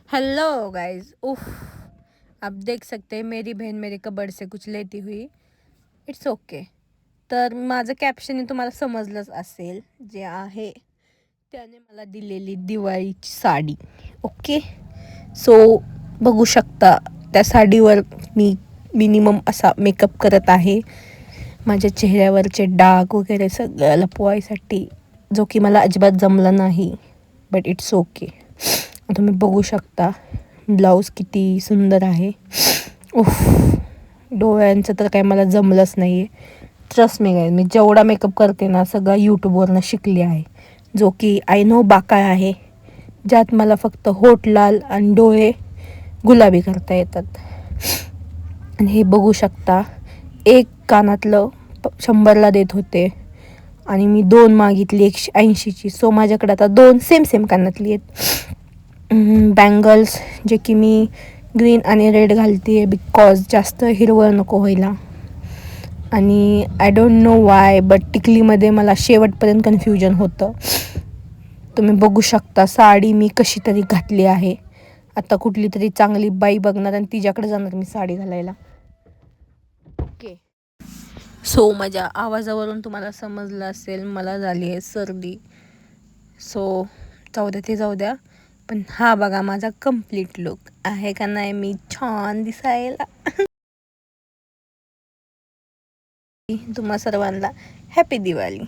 Hello guys. उफ, आप देख सकते हैं मेरी बहन मेरे कबर्ड से कुछ लेती हुई। It's okay. तर माझं कॅप्शन तुम्हाला समजलंच असेल, जे आहे त्याने मला दिलेली दिवाळीची साडी. ओके, सो बघू शकता त्या साडीवर मी मिनिमम असा मेकअप करत आहे, माझ्या चेहऱ्यावरचे डाग वगैरे सगळं लपवायसाठी, जो की मला अजिबात जमला नाही. But it's okay. तुम्ही बघू शकता ब्लाऊज किती सुंदर आहे. उफ, डोळ्यांचं तर काही मला जमलंच नाही आहे. ट्रस्ट मी काय, मी जेवढा मेकअप करते ना सगळा यूट्यूबवरनं शिकली आहे, जो की आय नो बाकाय आहे, ज्यात मला फक्त होठ लाल आणि डोळे गुलाबी करता येतात. आणि हे बघू शकता, एक कानातलं 100ला देत होते आणि मी 2 मागितली 180ची. सो माझ्याकडे आता 2 सेम कानातली आहेत. बँगल्स जे की मी ग्रीन आणि रेड घालते आहे, बिकॉज जास्त हिरवळ नको व्हायला. आणि I don't know why, but टिकलीमध्ये मला शेवटपर्यंत कन्फ्युजन होतं. तुम्ही बघू शकता साडी मी कशी तरी घातली आहे. आता कुठली तरी चांगली बाई बघणार आणि तिच्याकडे जाणार मी साडी घालायला. ओके, सो माझ्या आवाजावरून तुम्हाला समजलं असेल मला झाली आहे सर्दी. सो जाऊ द्या. पण हा बघा माझा कम्प्लीट लुक आहे का नाही, मी छान दिसायला. तुम्हा सर्वांना हॅपी दिवाळी.